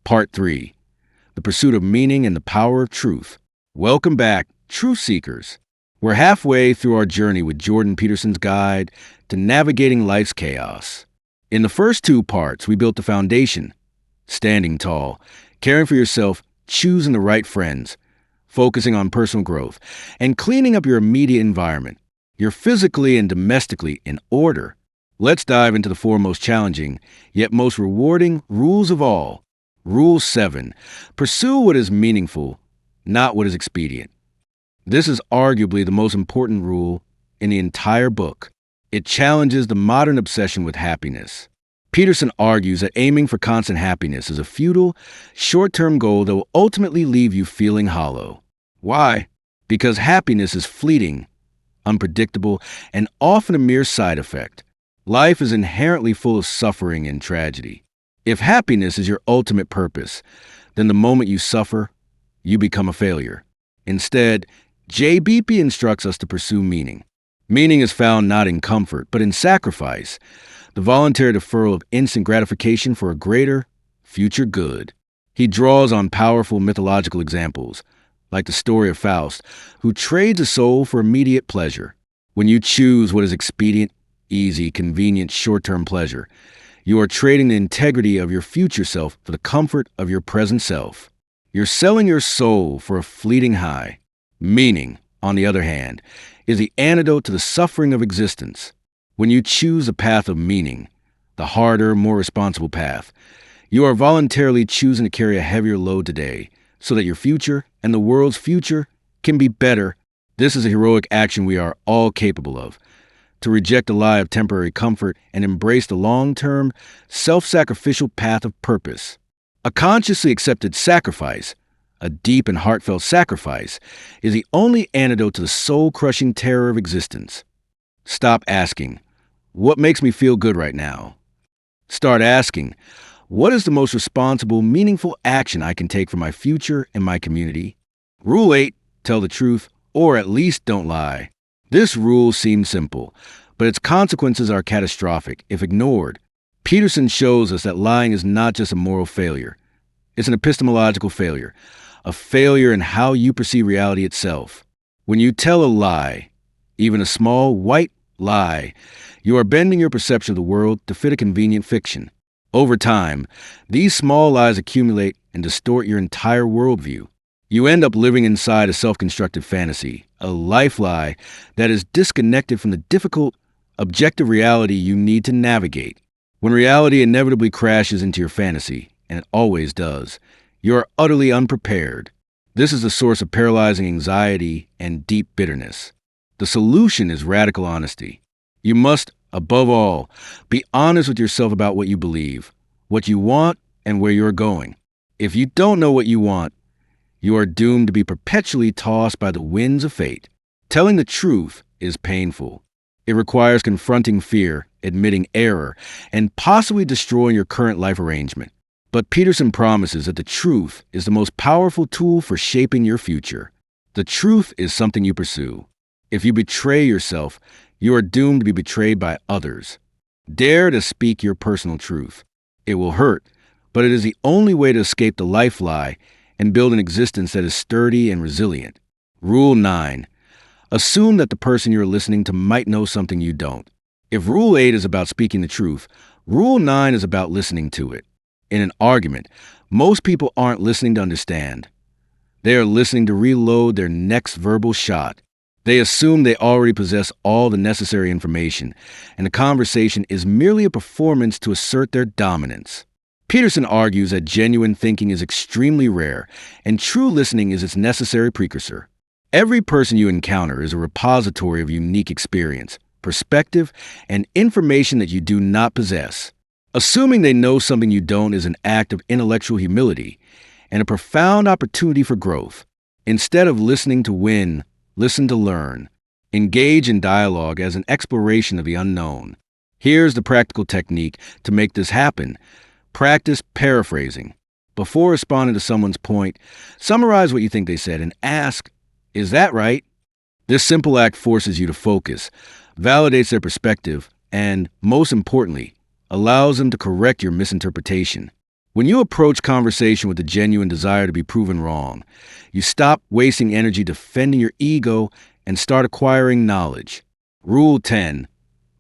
Part 3, The Pursuit of Meaning and the Power of Truth. Welcome back, Truth Seekers. We're halfway through our journey with Jordan Peterson's guide to navigating life's chaos. In the first two parts, we built the foundation, standing tall, caring for yourself, choosing the right friends, focusing on personal growth, and cleaning up your immediate environment. You're physically and domestically in order. Let's dive into the four most challenging, yet most rewarding rules of all. Rule 7. Pursue what is meaningful, not what is expedient. This is arguably the most important rule in the entire book. It challenges the modern obsession with happiness. Peterson argues that aiming for constant happiness is a futile, short-term goal that will ultimately leave you feeling hollow. Why? Because happiness is fleeting, unpredictable, and often a mere side effect. Life is inherently full of suffering and tragedy. If happiness is your ultimate purpose, then the moment you suffer, you become a failure. Instead, JBP instructs us to pursue meaning. Meaning is found not in comfort, but in sacrifice, the voluntary deferral of instant gratification for a greater, future good. He draws on powerful mythological examples, like the story of Faust, who trades a soul for immediate pleasure. When you choose what is expedient, easy, convenient, short-term pleasure, you are trading the integrity of your future self for the comfort of your present self. You're selling your soul for a fleeting high. Meaning, on the other hand, is the antidote to the suffering of existence. When you choose the path of meaning, the harder, more responsible path, you are voluntarily choosing to carry a heavier load today so that your future and the world's future can be better. This is a heroic action we are all capable of. To reject the lie of temporary comfort and embrace the long-term, self-sacrificial path of purpose. A consciously accepted sacrifice, a deep and heartfelt sacrifice, is the only antidote to the soul-crushing terror of existence. Stop asking, what makes me feel good right now? Start asking, what is the most responsible, meaningful action I can take for my future and my community? Rule 8, tell the truth, or at least don't lie. This rule seems simple, but its consequences are catastrophic if ignored. Peterson shows us that lying is not just a moral failure. It's an epistemological failure, a failure in how you perceive reality itself. When you tell a lie, even a small white lie, you are bending your perception of the world to fit a convenient fiction. Over time, these small lies accumulate and distort your entire worldview. You end up living inside a self-constructed fantasy, a life lie that is disconnected from the difficult, objective reality you need to navigate. When reality inevitably crashes into your fantasy, and it always does, you are utterly unprepared. This is the source of paralyzing anxiety and deep bitterness. The solution is radical honesty. You must, above all, be honest with yourself about what you believe, what you want, and where you're going. If you don't know what you want, you are doomed to be perpetually tossed by the winds of fate. Telling the truth is painful. It requires confronting fear, admitting error, and possibly destroying your current life arrangement. But Peterson promises that the truth is the most powerful tool for shaping your future. The truth is something you pursue. If you betray yourself, you are doomed to be betrayed by others. Dare to speak your personal truth. It will hurt, but it is the only way to escape the life lie and build an existence that is sturdy and resilient. Rule 9. Assume that the person you're listening to might know something you don't. If Rule 8 is about speaking the truth, Rule 9 is about listening to it. In an argument, most people aren't listening to understand. They are listening to reload their next verbal shot. They assume they already possess all the necessary information, and the conversation is merely a performance to assert their dominance. Peterson argues that genuine thinking is extremely rare, and true listening is its necessary precursor. Every person you encounter is a repository of unique experience, perspective, and information that you do not possess. Assuming they know something you don't is an act of intellectual humility and a profound opportunity for growth. Instead of listening to win, listen to learn. Engage in dialogue as an exploration of the unknown. Here's the practical technique to make this happen. Practice paraphrasing. Before responding to someone's point, summarize what you think they said and ask, is that right? This simple act forces you to focus, validates their perspective, and, most importantly, allows them to correct your misinterpretation. When you approach conversation with a genuine desire to be proven wrong, you stop wasting energy defending your ego and start acquiring knowledge. Rule 10.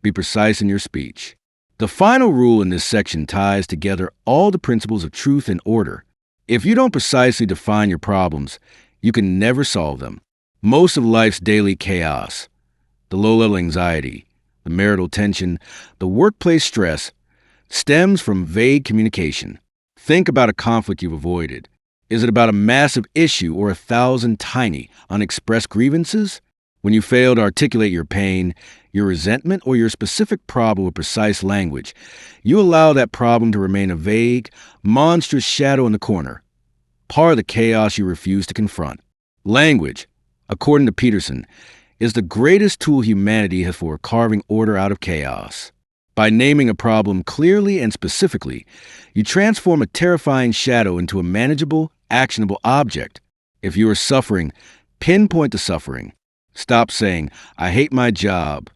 Be precise in your speech. The final rule in this section ties together all the principles of truth and order. If you don't precisely define your problems, you can never solve them. Most of life's daily chaos, the low-level anxiety, the marital tension, the workplace stress, stems from vague communication. Think about a conflict you've avoided. Is it about a massive issue or 1,000 tiny, unexpressed grievances? When you fail to articulate your pain, your resentment, or your specific problem with precise language, you allow that problem to remain a vague, monstrous shadow in the corner, part of the chaos you refuse to confront. Language, according to Peterson, is the greatest tool humanity has for carving order out of chaos. By naming a problem clearly and specifically, you transform a terrifying shadow into a manageable, actionable object. If you are suffering, pinpoint the suffering. Stop saying, "I hate my job."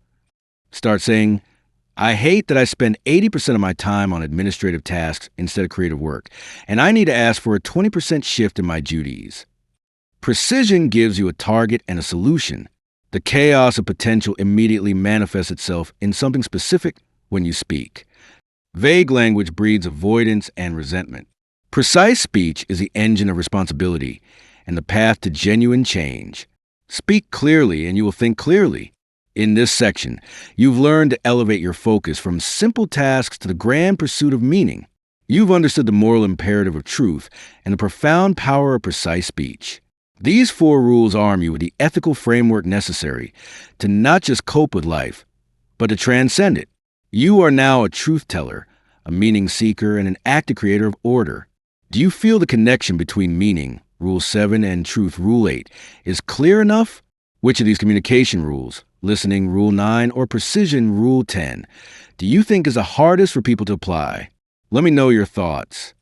Start saying, "I hate that I spend 80% of my time on administrative tasks instead of creative work, and I need to ask for a 20% shift in my duties." Precision gives you a target and a solution. The chaos of potential immediately manifests itself in something specific when you speak. Vague language breeds avoidance and resentment. Precise speech is the engine of responsibility and the path to genuine change. Speak clearly and you will think clearly. In this section, you've learned to elevate your focus from simple tasks to the grand pursuit of meaning. You've understood the moral imperative of truth and the profound power of precise speech. These 4 rules arm you with the ethical framework necessary to not just cope with life, but to transcend it. You are now a truth teller, a meaning seeker, and an active creator of order. Do you feel the connection between meaning, Rule 7, and truth, Rule 8, is clear enough? Which of these communication rules, listening, Rule 9, or precision, Rule 10, do you think is the hardest for people to apply? Let me know your thoughts.